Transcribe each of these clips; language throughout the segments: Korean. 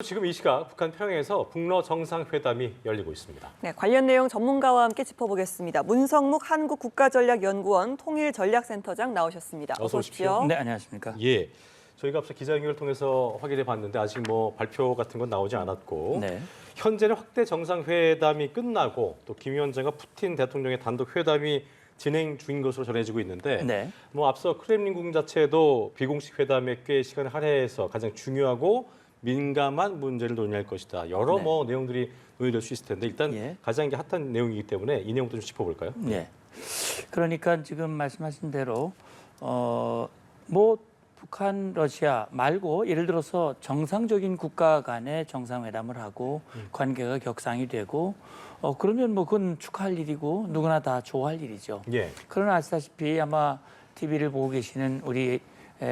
지금 이 시각 북한 평양에서 북러 정상회담이 열리고 있습니다. 네, 관련 내용 전문가와 함께 짚어보겠습니다. 문성묵 한국국가전략연구원 통일전략센터장 나오셨습니다. 어서 오십시오. 네, 안녕하십니까. 예, 저희가 앞서 기자회견을 통해서 확인해 봤는데 아직 뭐 발표 같은 건 나오지 않았고 네. 현재는 확대 정상회담이 끝나고 또 김 위원장과 푸틴 대통령의 단독 회담이 진행 중인 것으로 전해지고 있는데 네. 뭐 앞서 크렘린궁 자체도 비공식 회담에 꽤 시간을 할애해서 가장 중요하고 민감한 문제를 논의할 것이다. 여러 네. 뭐 내용들이 논의될 수 있을 텐데 일단 예. 가장 핫한 내용이기 때문에 이 내용도 좀 짚어볼까요? 네. 그러니까 지금 말씀하신 대로 뭐 북한, 러시아 말고 예를 들어서 정상적인 국가 간의 정상회담을 하고 관계가 격상이 되고 그러면 뭐 그건 축하할 일이고 누구나 다 좋아할 일이죠. 예. 그러나 아시다시피 아마 TV를 보고 계시는 우리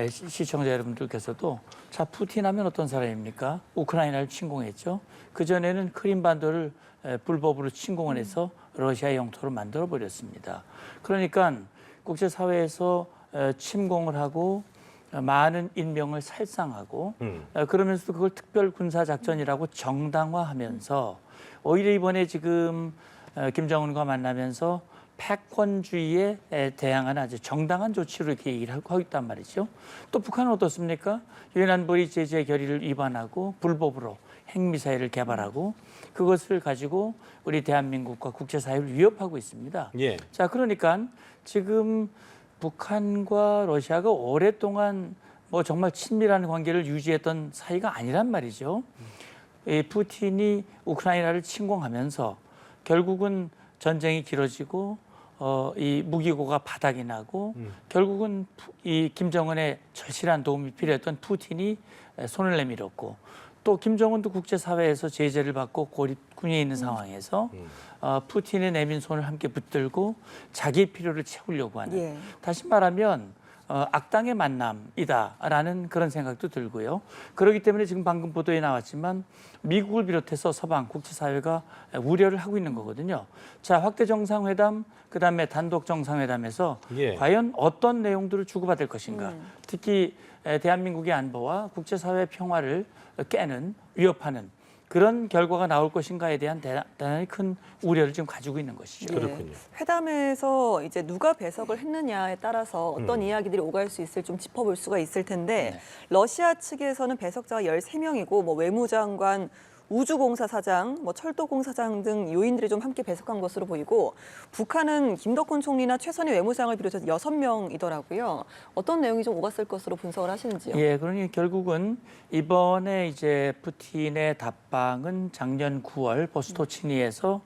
시청자 여러분들께서도 자, 푸틴 하면 어떤 사람입니까? 우크라이나를 침공했죠. 그전에는 크림반도를 불법으로 침공을 해서 러시아 영토로 만들어 버렸습니다. 그러니까 국제사회에서 침공을 하고 많은 인명을 살상하고 그러면서도 그걸 특별 군사작전이라고 정당화하면서 오히려 이번에 지금 김정은과 만나면서 패권주의에 대항하는 아주 정당한 조치로 이렇게 얘기를 하고 있단 말이죠. 또 북한은 어떻습니까? 유엔 안보리 제재 결의를 위반하고 불법으로 핵미사일을 개발하고 그것을 가지고 우리 대한민국과 국제사회를 위협하고 있습니다. 예. 자, 그러니까 지금 북한과 러시아가 오랫동안 뭐 정말 친밀한 관계를 유지했던 사이가 아니란 말이죠. 이 푸틴이 우크라이나를 침공하면서 결국은 전쟁이 길어지고 이 무기고가 바닥이 나고 결국은 이 김정은의 절실한 도움이 필요했던 푸틴이 손을 내밀었고 또 김정은도 국제사회에서 제재를 받고 고립군에 있는 상황에서 푸틴의 내민 손을 함께 붙들고 자기의 필요를 채우려고 하는 예. 다시 말하면 악당의 만남이다라는 그런 생각도 들고요. 그렇기 때문에 지금 방금 보도에 나왔지만 미국을 비롯해서 서방 국제사회가 우려를 하고 있는 거거든요. 자, 확대 정상회담, 그다음에 단독 정상회담에서 예. 과연 어떤 내용들을 주고받을 것인가. 특히 대한민국의 안보와 국제사회 평화를 깨는 위협하는 그런 결과가 나올 것인가에 대한 대단히 큰 우려를 지금 가지고 있는 것이죠. 그렇군요. 회담에서 이제 누가 배석을 했느냐에 따라서 어떤 이야기들이 오갈 수 있을 좀 짚어볼 수가 있을 텐데 네. 러시아 측에서는 배석자가 13명이고 뭐 외무장관, 우주공사 사장, 뭐 철도공사장 등 요인들이 좀 함께 배석한 것으로 보이고 북한은 김덕훈 총리나 최선희 외무장을 비롯해서 6명이더라고요. 어떤 내용이 좀 오갔을 것으로 분석을 하시는지요? 예, 그러니 결국은 이번에 이제 푸틴의 답방은 작년 9월 보스토치니에서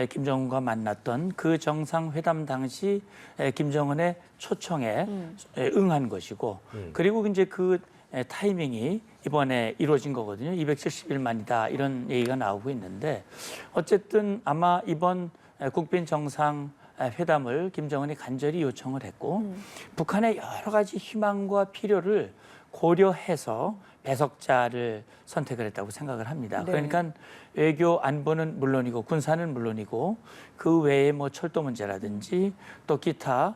김정은과 만났던 그 정상회담 당시 김정은의 초청에 응한 것이고 그리고 이제 그 타이밍이 이번에 이루어진 거거든요. 270일 만이다 이런 얘기가 나오고 있는데 어쨌든 아마 이번 국빈 정상 회담을 김정은이 간절히 요청을 했고 북한의 여러 가지 희망과 필요를 고려해서 배석자를 선택을 했다고 생각을 합니다. 네. 그러니까 외교 안보는 물론이고 군사는 물론이고 그 외에 뭐 철도 문제라든지 또 기타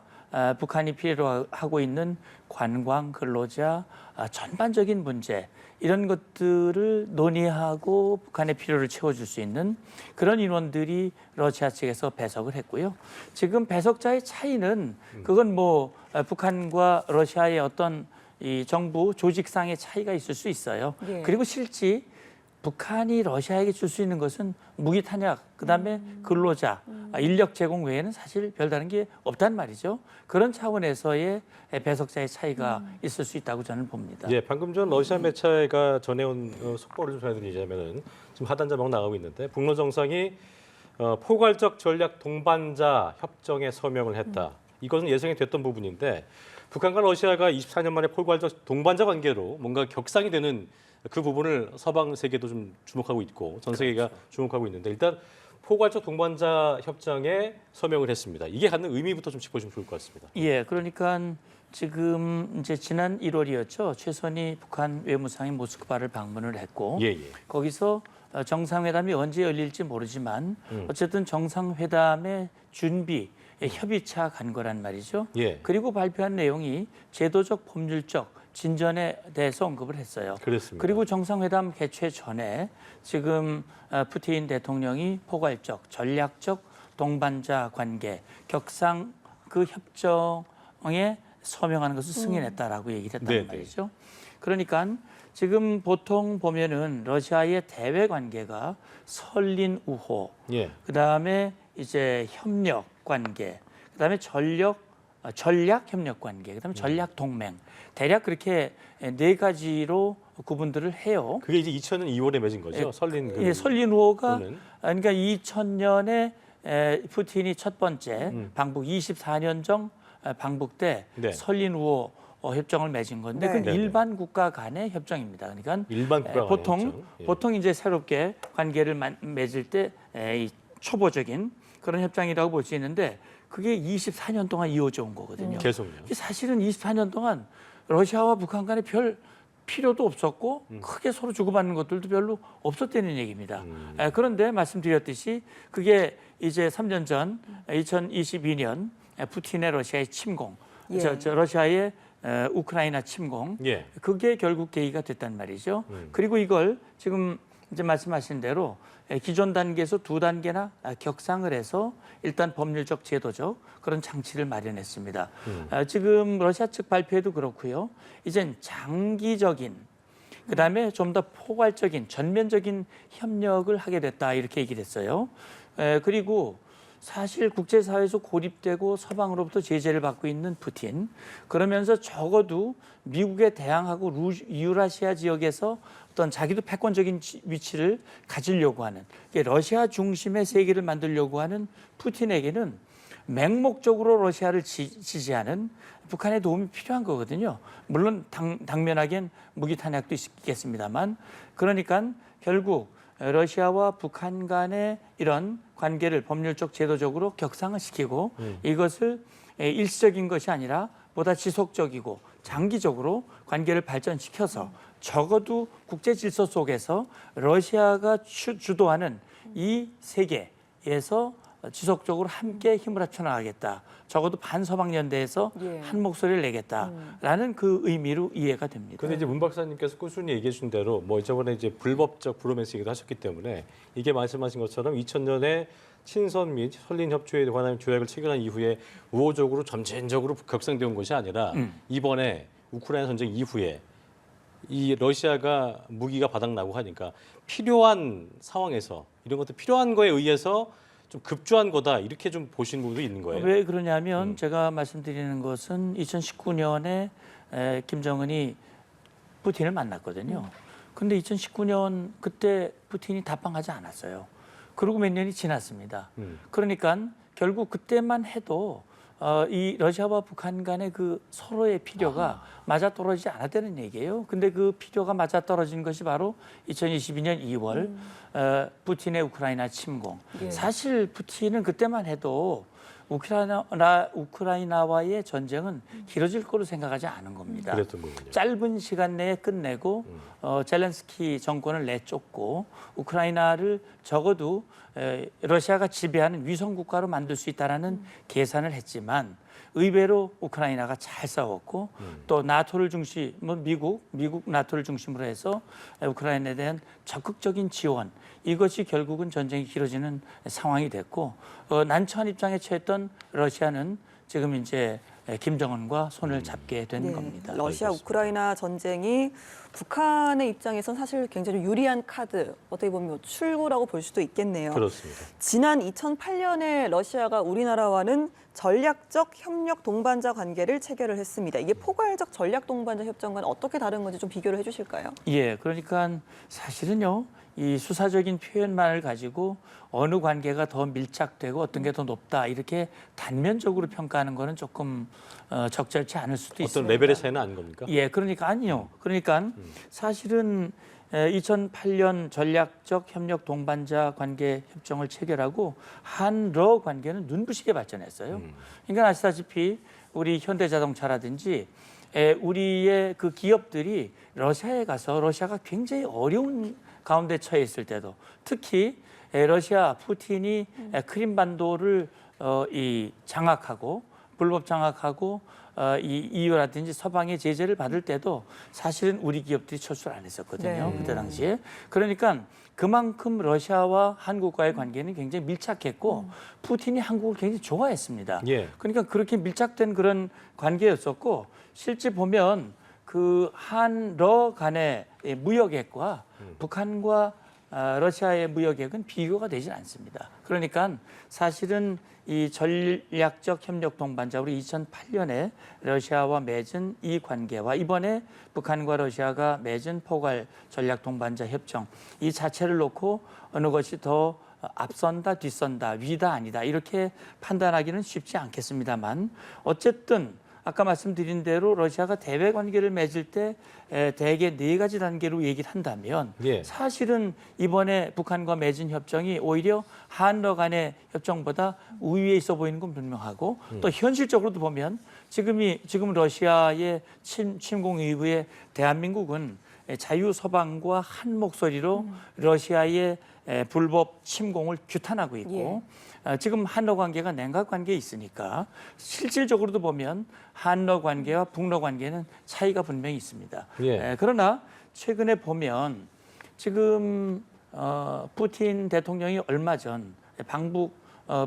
북한이 필요로 하고 있는 관광 근로자 전반적인 문제 이런 것들을 논의하고 북한의 필요를 채워줄 수 있는 그런 인원들이 러시아 측에서 배석을 했고요. 지금 배석자의 차이는 그건 뭐 북한과 러시아의 어떤 이 정부 조직상의 차이가 있을 수 있어요. 예. 그리고 실제 북한이 러시아에게 줄 수 있는 것은 무기 탄약, 그다음에 근로자, 인력 제공 외에는 사실 별다른 게 없단 말이죠. 그런 차원에서의 배석자의 차이가 있을 수 있다고 저는 봅니다. 예, 방금 전 러시아 매체가 전해온 속보를 좀 전해드리자면은 지금 하단자 막 나가고 있는데 북러 정상이 포괄적 전략 동반자 협정에 서명을 했다. 이것은 예상이 됐던 부분인데 북한과 러시아가 24년 만에 포괄적 동반자 관계로 뭔가 격상이 되는 그 부분을 서방 세계도 좀 주목하고 있고 전 세계가 주목하고 있는데 일단 포괄적 동반자 협정에 서명을 했습니다. 이게 갖는 의미부터 좀 짚어주면 좋을 것 같습니다. 예, 그러니까 지금 이제 지난 1월이었죠. 최선희 북한 외무상이 모스크바를 방문을 했고 예, 예. 거기서 정상회담이 언제 열릴지 모르지만 어쨌든 정상회담의 준비, 협의차 간 거란 말이죠. 예. 그리고 발표한 내용이 제도적, 법률적, 진전에 대해서 언급을 했어요. 그렇습니다. 그리고 정상회담 개최 전에 지금 푸틴 대통령이 포괄적, 전략적 동반자 관계, 격상 그 협정에 서명하는 것을 승인했다라고 얘기를 했단 네네. 말이죠. 그러니까 지금 보통 보면은 러시아의 대외 관계가 설린 우호, 예. 그다음에 이제 협력 관계, 그다음에 전략 협력 관계, 그다음에 전략 동맹. 대략 그렇게 네 가지로 구분들을 해요. 그게 이제 2000년 2월에 맺은 거죠. 설린 그. 예, 설린 우호가 또는? 그러니까 2000년에 푸틴이 첫 번째 방북 24년 전 방북 때 네. 설린 우호 협정을 맺은 건데 네. 그건 네네. 일반 국가 간의 협정입니다. 그러니까 일반 국가 간의 보통 협정. 예. 보통 이제 새롭게 관계를 맺을 때 이 초보적인 그런 협정이라고 볼 수 있는데 그게 24년 동안 이어져 온 거거든요. 계속요. 이게 사실은 24년 동안 러시아와 북한 간에 별 필요도 없었고 크게 서로 주고받는 것들도 별로 없었다는 얘기입니다. 그런데 말씀드렸듯이 그게 이제 3년 전 2022년 푸틴의 러시아의 침공, 예. 저 러시아의 우크라이나 침공, 예. 그게 결국 계기가 됐단 말이죠. 그리고 이걸 지금 이제 말씀하신 대로 기존 단계에서 두 단계나 격상을 해서 일단 법률적 제도적 그런 장치를 마련했습니다. 지금 러시아 측 발표에도 그렇고요. 이젠 장기적인 그다음에 좀 더 포괄적인 전면적인 협력을 하게 됐다 이렇게 얘기를 했어요. 그리고 사실 국제사회에서 고립되고 서방으로부터 제재를 받고 있는 푸틴 그러면서 적어도 미국에 대항하고 유라시아 지역에서 어떤 자기도 패권적인 위치를 가지려고 하는 러시아 중심의 세계를 만들려고 하는 푸틴에게는 맹목적으로 러시아를 지지하는 북한의 도움이 필요한 거거든요. 물론 당면하기엔 무기 탄약도 있겠습니다만 그러니까 결국 러시아와 북한 간의 이런 관계를 법률적 제도적으로 격상을 시키고 이것을 일시적인 것이 아니라 보다 지속적이고 장기적으로 관계를 발전시켜서 적어도 국제 질서 속에서 러시아가 주도하는 이 세계에서 지속적으로 함께 힘을 합쳐 나가겠다. 적어도 반서방 연대에서 예. 한 목소리를 내겠다라는 그 의미로 이해가 됩니다. 근데 이제 문 박사님께서 꾸준히 얘기해 주신 대로 뭐 저번에 이제 불법적 브로맨스 얘기도 하셨기 때문에 이게 말씀하신 것처럼 2000년에 친선 및 설린 협조에 관한 조약을 체결한 이후에 우호적으로 점진적으로 격상되어 온 것이 아니라 이번에 우크라이나 전쟁 이후에 이 러시아가 무기가 바닥나고 하니까 필요한 상황에서 이런 것도 필요한 거에 의해서 좀 급조한 거다 이렇게 좀 보시는 부분도 있는 거예요. 왜 그러냐면 제가 말씀드리는 것은 2019년에 김정은이 푸틴을 만났거든요. 근데 2019년 그때 푸틴이 답방하지 않았어요. 그리고 몇 년이 지났습니다. 그러니까 결국 그때만 해도 이 러시아와 북한 간의 그 서로의 필요가 맞아떨어지지 않았다는 얘기예요. 근데 그 필요가 맞아떨어진 것이 바로 2022년 2월 푸틴의 우크라이나 침공. 예. 사실 푸틴은 그때만 해도 우크라이나와의 전쟁은 길어질 거로 생각하지 않은 겁니다. 그랬던 거군요. 짧은 시간 내에 끝내고 젤렌스키 정권을 내쫓고 우크라이나를 적어도 러시아가 지배하는 위성 국가로 만들 수 있다라는 계산을 했지만 의외로 우크라이나가 잘 싸웠고 또 나토를 미국 나토를 중심으로 해서 우크라이나에 대한 적극적인 지원 이것이 결국은 전쟁이 길어지는 상황이 됐고 난처한 입장에 처했던 러시아는 지금 이제 김정은과 손을 잡게 된 네, 겁니다. 러시아 알겠습니다. 우크라이나 전쟁이 북한의 입장에선 사실 굉장히 유리한 카드, 어떻게 보면 출구라고 볼 수도 있겠네요. 그렇습니다. 지난 2008년에 러시아가 우리나라와는 전략적 협력 동반자 관계를 체결을 했습니다. 이게 포괄적 전략 동반자 협정과는 어떻게 다른 건지 좀 비교를 해주실까요? 예, 그러니까 사실은요, 이 수사적인 표현만을 가지고 어느 관계가 더 밀착되고 어떤 게 더 높다 이렇게 단면적으로 평가하는 거는 조금 적절치 않을 수도 있습니다. 어떤 레벨의 차이는 아닌 겁니까? 예, 그러니까 아니요. 그러니까 사실은 2008년 전략적 협력 동반자 관계 협정을 체결하고 한러 관계는 눈부시게 발전했어요. 그러니까 아시다시피 우리 현대자동차라든지 우리의 그 기업들이 러시아에 가서 러시아가 굉장히 어려운 가운데 처해 있을 때도 특히 러시아 푸틴이 크림반도를 장악하고 불법 장악하고 이 EU라든지 서방의 제재를 받을 때도 사실은 우리 기업들이 철수를 안 했었거든요. 네. 그때 당시에. 그러니까 그만큼 러시아와 한국과의 관계는 굉장히 밀착했고 푸틴이 한국을 굉장히 좋아했습니다. 예. 그러니까 그렇게 밀착된 그런 관계였었고 실제 보면 그 한러 간의 무역액과 북한과 러시아의 무역액은 비교가 되질 않습니다. 그러니까 사실은 이 전략적 협력 동반자 우리 2008년에 러시아와 맺은 이 관계와 이번에 북한과 러시아가 맺은 포괄 전략 동반자 협정 이 자체를 놓고 어느 것이 더 앞선다, 뒤선다, 위다, 아니다 이렇게 판단하기는 쉽지 않겠습니다만 어쨌든 아까 말씀드린 대로 러시아가 대외 관계를 맺을 때 대개 4가지 단계로 얘기를 한다면 예. 사실은 이번에 북한과 맺은 협정이 오히려 한러 간의 협정보다 우위에 있어 보이는 건 분명하고 또 현실적으로도 보면 지금 러시아의 침공 이후에 대한민국은 자유 서방과 한 목소리로 러시아의 불법 침공을 규탄하고 있고 지금 한러 관계가 냉각 관계에 있으니까 실질적으로도 보면 한러 관계와 북러 관계는 차이가 분명히 있습니다. 예. 그러나 최근에 보면 지금 푸틴 대통령이 얼마 전 방북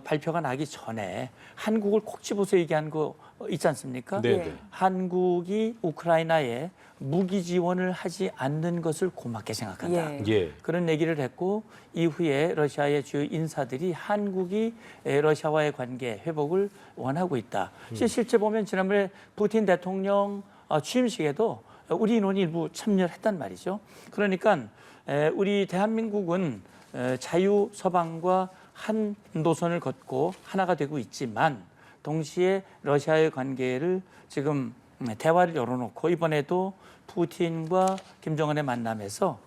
발표가 나기 전에 한국을 콕 집어서 얘기한 거 있지 않습니까? 네. 네. 한국이 우크라이나에 무기 지원을 하지 않는 것을 고맙게 생각한다. 예. 예. 그런 얘기를 했고 이후에 러시아의 주요 인사들이 한국이 러시아와의 관계 회복을 원하고 있다. 실제 보면 지난번에 푸틴 대통령 취임식에도 우리 인원이 일부 참여를 했단 말이죠. 그러니까 우리 대한민국은 자유 서방과 한 노선을 걷고 하나가 되고 있지만 동시에 러시아의 관계를 지금 대화를 열어놓고 이번에도 푸틴과 김정은의 만남에서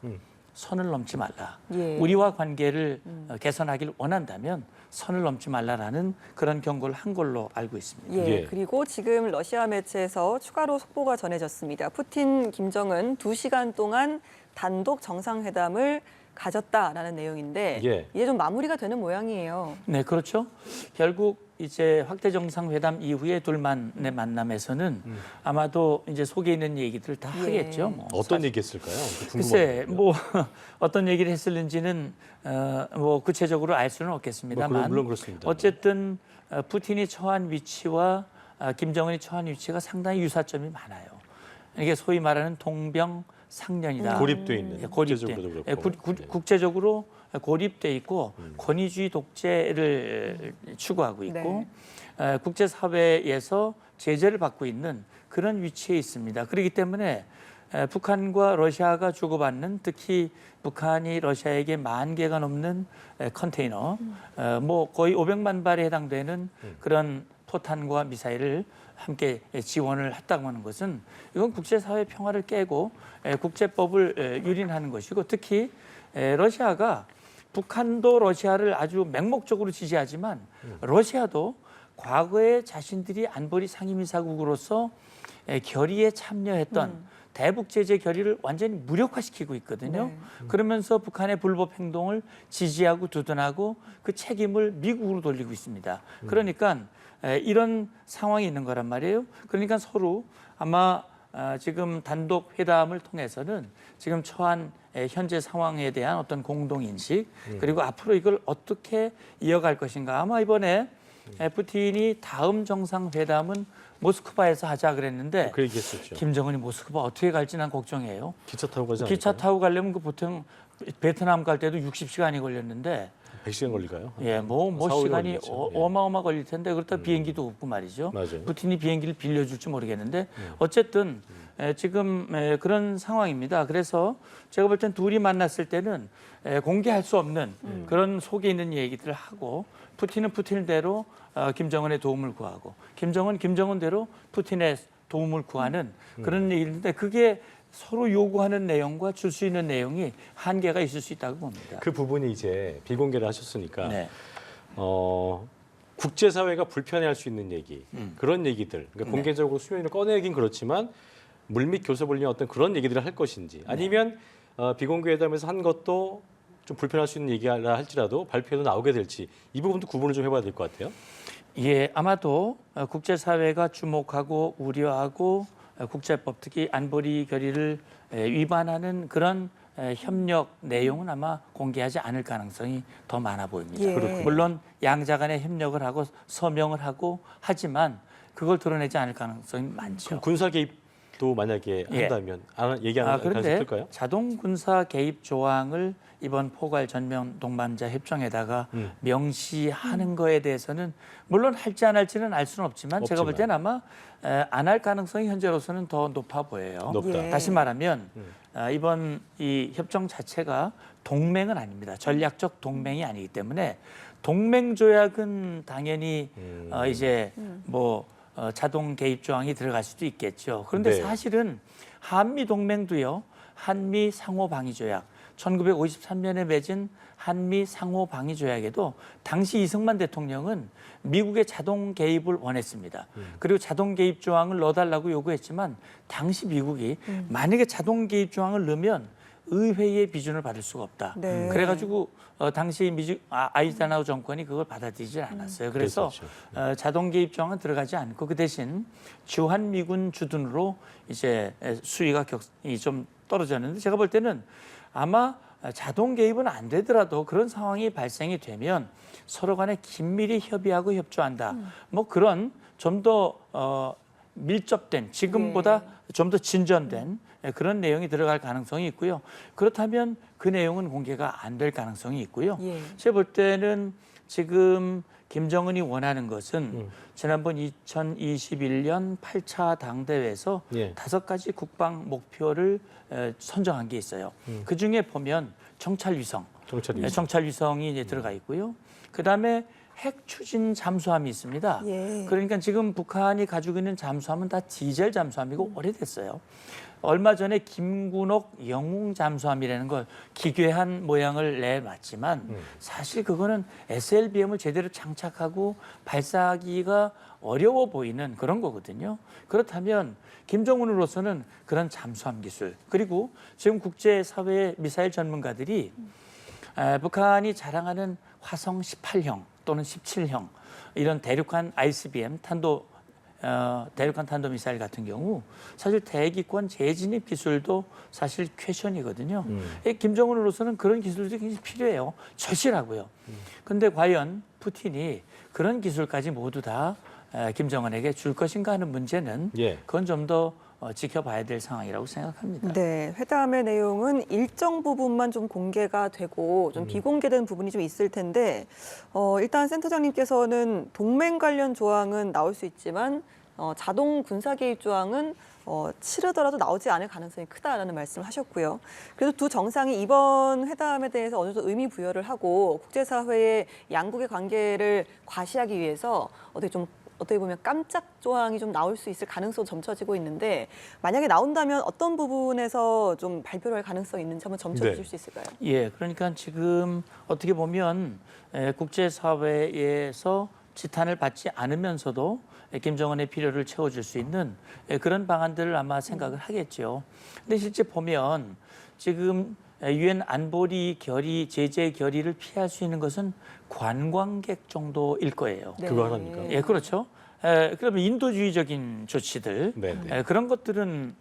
선을 넘지 말라. 예. 우리와 관계를 개선하기를 원한다면 선을 넘지 말라라는 그런 경고를 한 걸로 알고 있습니다. 예, 예. 그리고 지금 러시아 매체에서 추가로 속보가 전해졌습니다. 푸틴, 김정은 2시간 동안 단독 정상회담을 가졌다라는 내용인데 예. 이제 좀 마무리가 되는 모양이에요. 네, 그렇죠. 결국 이제 확대 정상회담 이후에 둘만의 만남에서는 아마도 이제 속에 있는 얘기들을 다 예. 하겠죠. 뭐 어떤 얘기했을까요? 글쎄, 궁금하네요. 뭐 어떤 얘기를 했을는지는 뭐 구체적으로 알 수는 없겠습니다만, 물론 그렇습니다. 어쨌든 푸틴이 처한 위치와 김정은이 처한 위치가 상당히 유사점이 많아요. 이게 소위 말하는 동병상련이다. 고립돼 있는 예, 고립돼. 국제적으로도 예, 그렇고. 국제적으로 고립돼 있고 권위주의 독재를 추구하고 있고 국제사회에서 제재를 받고 있는 그런 위치에 있습니다. 그렇기 때문에 북한과 러시아가 주고받는 특히 북한이 러시아에게 10,000개가 넘는 컨테이너, 뭐 거의 500만 발에 해당되는 그런 포탄과 미사일을 함께 지원을 했다고 하는 것은 이건 국제사회 평화를 깨고 국제법을 유린하는 것이고 특히 러시아가 북한도 러시아를 아주 맹목적으로 지지하지만 러시아도 과거에 자신들이 안보리 상임이사국으로서 결의에 참여했던 대북 제재 결의를 완전히 무력화시키고 있거든요. 네. 그러면서 북한의 불법 행동을 지지하고 두둔하고 그 책임을 미국으로 돌리고 있습니다. 그러니까 이런 상황이 있는 거란 말이에요. 그러니까 서로 아마 지금 단독 회담을 통해서는 지금 처한 현재 상황에 대한 어떤 공동인식 그리고 앞으로 이걸 어떻게 이어갈 것인가. 아마 이번에 푸틴이 다음 정상회담은 모스크바에서 하자 그랬는데 그 얘기했었죠. 김정은이 모스크바 어떻게 갈지 난 걱정이에요. 기차 타고 가지 기차 않을까요? 타고 가려면 그 보통 베트남 갈 때도 60시간이 걸렸는데 100시간 걸릴까요? 예, 뭐 4, 5일 시간이 걸리겠죠. 예. 어마어마 걸릴 텐데 그렇다 비행기도 없고 말이죠. 맞아요. 푸틴이 비행기를 빌려줄지 모르겠는데 어쨌든 지금 그런 상황입니다. 그래서 제가 볼 땐 둘이 만났을 때는 공개할 수 없는 그런 속에 있는 얘기들을 하고 푸틴은 푸틴대로 김정은의 도움을 구하고 김정은대로 푸틴의 도움을 구하는 그런 얘기인데 그게 서로 요구하는 내용과 줄 수 있는 내용이 한계가 있을 수 있다고 봅니다. 그 부분이 이제 비공개를 하셨으니까 네. 국제사회가 불편해할 수 있는 얘기 그런 얘기들 그러니까 공개적으로 수면위로 꺼내긴 그렇지만 물밑 교섭을 위한 어떤 그런 얘기들을 할 것인지 아니면 비공개 회담에서 한 것도 좀 불편할 수 있는 얘기라 할지라도 발표에도 나오게 될지 이 부분도 구분을 좀 해봐야 될 것 같아요. 예, 아마도 국제사회가 주목하고 우려하고 국제법 특히 안보리 결의를 위반하는 그런 협력 내용은 아마 공개하지 않을 가능성이 더 많아 보입니다. 예. 물론 양자 간에 협력을 하고 서명을 하고 하지만 그걸 드러내지 않을 가능성이 많죠. 그럼 군사 개입도 만약에 예. 한다면 얘기 안 할 가능성이 그런데 있을까요? 자동 군사 개입 조항을 이번 포괄 전면 동반자 협정에다가 명시하는 거에 대해서는 물론 할지 안 할지는 알 수는 없지만 제가 볼 때는 아마 안 할 가능성이 현재로서는 더 높아 보여요. 높다. 예. 다시 말하면 이번 이 협정 자체가 동맹은 아닙니다. 전략적 동맹이 아니기 때문에 동맹 조약은 당연히 이제 뭐 자동 개입 조항이 들어갈 수도 있겠죠. 그런데 네. 사실은 한미 동맹도요. 한미 상호 방위 조약 1953년에 맺은 한미 상호 방위 조약에도 당시 이승만 대통령은 미국의 자동 개입을 원했습니다. 그리고 자동 개입 조항을 넣어달라고 요구했지만 당시 미국이 만약에 자동 개입 조항을 넣으면 의회의 비준을 받을 수가 없다. 네. 그래가지고 당시 아이젠하워 정권이 그걸 받아들이지 않았어요. 그래서 자동 개입 조항은 들어가지 않고 그 대신 주한미군 주둔으로 이제 수위가 좀 떨어졌는데 제가 볼 때는 아마 자동 개입은 안 되더라도 그런 상황이 발생이 되면 서로 간에 긴밀히 협의하고 협조한다. 뭐 그런 좀 더 밀접된 지금보다 좀 더 진전된 그런 내용이 들어갈 가능성이 있고요. 그렇다면 그 내용은 공개가 안 될 가능성이 있고요. 예. 제가 볼 때는 지금 김정은이 원하는 것은 지난번 2021년 8차 당대회에서 예. 5가지 국방 목표를 선정한 게 있어요. 그 중에 보면 정찰 위성, 정찰 위성이 이제 들어가 있고요. 그 다음에 핵 추진 잠수함이 있습니다. 예. 그러니까 지금 북한이 가지고 있는 잠수함은 다 디젤 잠수함이고 오래됐어요. 얼마 전에 김군옥 영웅 잠수함이라는 걸 기괴한 모양을 내놨지만 사실 그거는 SLBM을 제대로 장착하고 발사하기가 어려워 보이는 그런 거거든요. 그렇다면 김정은으로서는 그런 잠수함 기술 그리고 지금 국제사회의 미사일 전문가들이 북한이 자랑하는 화성 18형 또는 17형 이런 대륙간 ICBM 대륙간 탄도미사일 같은 경우 사실 대기권 재진입 기술도 사실 퀘션이거든요. 김정은으로서는 그런 기술들이 굉장히 필요해요. 절실하고요. 그런데 과연 푸틴이 그런 기술까지 모두 다 김정은에게 줄 것인가 하는 문제는 그건 좀 더 지켜봐야 될 상황이라고 생각합니다. 네, 회담의 내용은 일정 부분만 좀 공개가 되고 좀 비공개된 부분이 좀 있을 텐데 일단 센터장님께서는 동맹 관련 조항은 나올 수 있지만 자동 군사 개입 조항은 치르더라도 나오지 않을 가능성이 크다라는 말씀을 하셨고요. 그래서 두 정상이 이번 회담에 대해서 어느 정도 의미 부여를 하고 국제사회의 양국의 관계를 과시하기 위해서 어떻게 보면 깜짝 조항이 좀 나올 수 있을 가능성이 점쳐지고 있는데 만약에 나온다면 어떤 부분에서 좀 발표를 할 가능성이 있는지 한번 점쳐주실 수 있을까요? 예, 그러니까 지금 어떻게 보면 국제사회에서 지탄을 받지 않으면서도 김정은의 필요를 채워줄 수 있는 그런 방안들을 아마 생각을 하겠죠. 근데 실제 보면 지금 유엔 안보리 결의, 제재 결의를 피할 수 있는 것은 관광객 정도일 거예요. 네. 그거 하나입니까? 예, 그렇죠. 그러면 인도주의적인 조치들 그런 것들은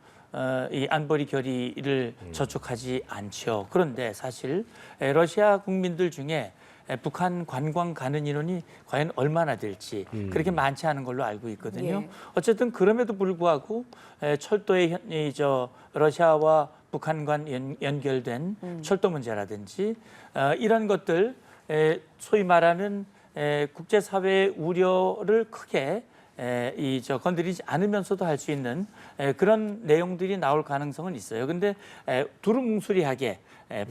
이 안보리 결의를 저촉하지 않죠. 그런데 사실 러시아 국민들 중에 북한 관광 가는 인원이 과연 얼마나 될지 그렇게 많지 않은 걸로 알고 있거든요. 예. 어쨌든 그럼에도 불구하고 철도에 러시아와 북한과 연결된 철도 문제라든지 이런 것들 소위 말하는 국제사회의 우려를 크게 건드리지 않으면서도 할 수 있는 그런 내용들이 나올 가능성은 있어요. 그런데 두루뭉술하게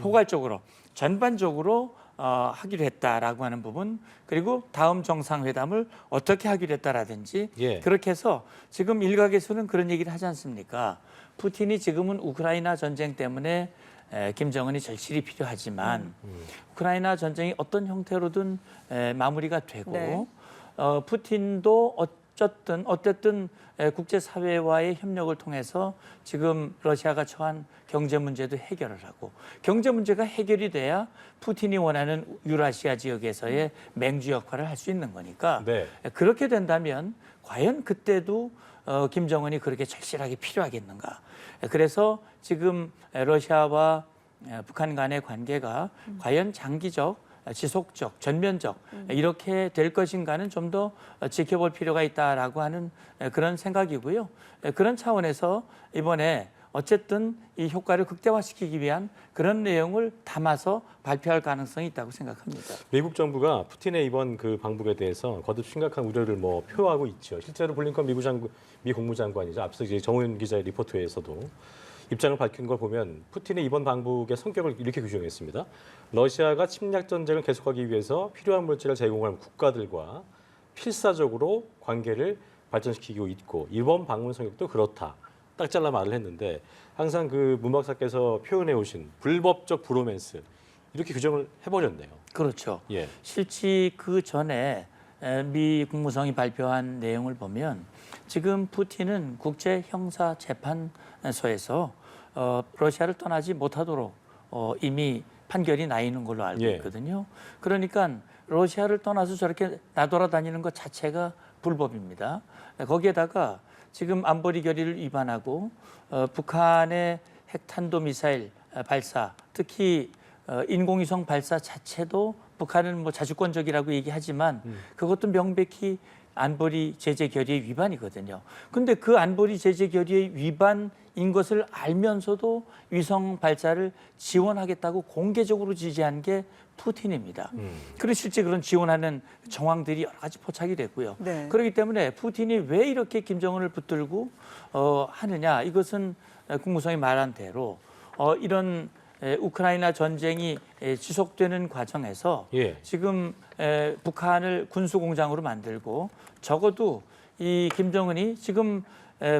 포괄적으로 전반적으로 하기로 했다라고 하는 부분 그리고 다음 정상회담을 어떻게 하기로 했다라든지 그렇게 해서 지금 일각에서는 그런 얘기를 하지 않습니까? 푸틴이 지금은 우크라이나 전쟁 때문에 김정은이 절실히 필요하지만 우크라이나 전쟁이 어떤 형태로든 마무리가 되고 푸틴도 어쨌든 국제사회와의 협력을 통해서 지금 러시아가 처한 경제 문제도 해결을 하고 경제 문제가 해결이 돼야 푸틴이 원하는 유라시아 지역에서의 맹주 역할을 할 수 있는 거니까 네. 그렇게 된다면 과연 그때도 김정은이 그렇게 절실하게 필요하겠는가. 그래서 지금 러시아와 북한 간의 관계가 과연 장기적 지속적, 전면적 이렇게 될 것인가는 좀 더 지켜볼 필요가 있다라고 하는 그런 생각이고요. 그런 차원에서 이번에 어쨌든 이 효과를 극대화시키기 위한 그런 내용을 담아서 발표할 가능성이 있다고 생각합니다. 미국 정부가 푸틴의 이번 그 방북에 대해서 거듭 심각한 우려를 표하고 있죠. 실제로 블링컨 미 국무장관이죠. 앞서 이제 정우현 기자의 리포트에서도 입장을 밝힌 걸 보면 푸틴의 이번 방북의 성격을 이렇게 규정했습니다. 러시아가 침략 전쟁을 계속하기 위해서 필요한 물질을 제공하는 국가들과 필사적으로 관계를 발전시키고 있고 이번 방문 성격도 그렇다. 딱 잘라 말을 했는데 항상 그 문 박사께서 표현해 오신 불법적 브로맨스 이렇게 규정을 해버렸네요. 그렇죠. 예. 실제 그 전에 미 국무성이 발표한 내용을 보면 지금 푸틴은 국제형사재판소에서 러시아를 떠나지 못하도록 이미 판결이 나 있는 걸로 알고 예. 있거든요. 그러니까 러시아를 떠나서 저렇게 나돌아다니는 것 자체가 불법입니다. 거기에다가 지금 안보리 결의를 위반하고 북한의 핵탄도미사일 발사, 특히 인공위성 발사 자체도 북한은 뭐 자주권적이라고 얘기하지만 그것도 명백히 안보리 제재 결의의 위반이거든요. 근데 그 안보리 제재 결의의 위반인 것을 알면서도 위성 발사를 지원하겠다고 공개적으로 지지한 게 푸틴입니다. 그리고 실제 그런 지원하는 정황들이 여러 가지 포착이 됐고요. 네. 그렇기 때문에 푸틴이 왜 이렇게 김정은을 붙들고 하느냐, 이것은 국무성이 말한 대로 이런 우크라이나 전쟁이 지속되는 과정에서 예. 지금 북한을 군수공장으로 만들고 적어도 이 김정은이 지금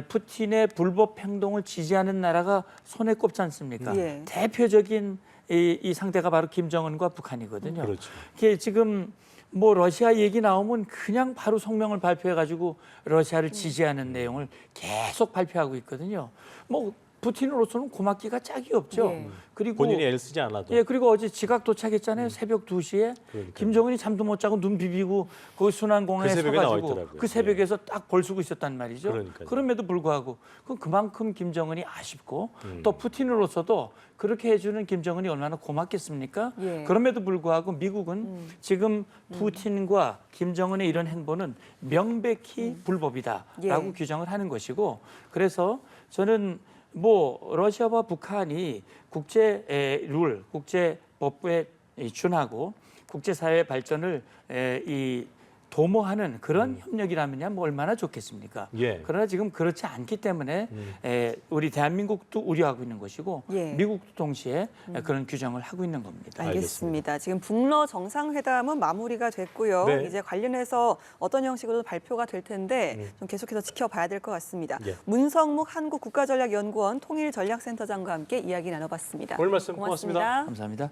푸틴의 불법 행동을 지지하는 나라가 손에 꼽지 않습니까? 예. 대표적인 이 상대가 바로 김정은과 북한이거든요. 그렇죠. 이게 지금 뭐 러시아 얘기 나오면 그냥 바로 성명을 발표해가지고 러시아를 지지하는 내용을 계속 발표하고 있거든요. 뭐 푸틴으로서는 고맙기가 짝이 없죠. 예. 그리고 본인이 애를 쓰지 않아도. 예, 그리고 어제 지각 도착했잖아요. 새벽 2시에. 그러니까요. 김정은이 잠도 못 자고 눈 비비고 거기 순환공항에 그 새벽에 나와 서가지고 있더라고요. 그 새벽에서 딱 벌쓰고 있었단 말이죠. 그러니까요. 그럼에도 불구하고 그만큼 김정은이 아쉽고 또 푸틴으로서도 그렇게 해주는 김정은이 얼마나 고맙겠습니까? 예. 그럼에도 불구하고 미국은 지금 푸틴과 김정은의 이런 행보는 명백히 불법이다라고 예. 규정을 하는 것이고, 그래서 저는 뭐 러시아와 북한이 국제 룰, 국제 법에 준하고 국제사회 발전을 도모하는 그런 협력이라면야 뭐 얼마나 좋겠습니까? 예. 그러나 지금 그렇지 않기 때문에 우리 대한민국도 우려하고 있는 것이고 예. 미국도 동시에 그런 규정을 하고 있는 겁니다. 알겠습니다. 지금 북러 정상회담은 마무리가 됐고요. 네. 이제 관련해서 어떤 형식으로 발표가 될 텐데 좀 계속해서 지켜봐야 될 것 같습니다. 예. 문성묵 한국국가전략연구원 통일전략센터장과 함께 이야기 나눠봤습니다. 오늘 말씀 고맙습니다. 감사합니다.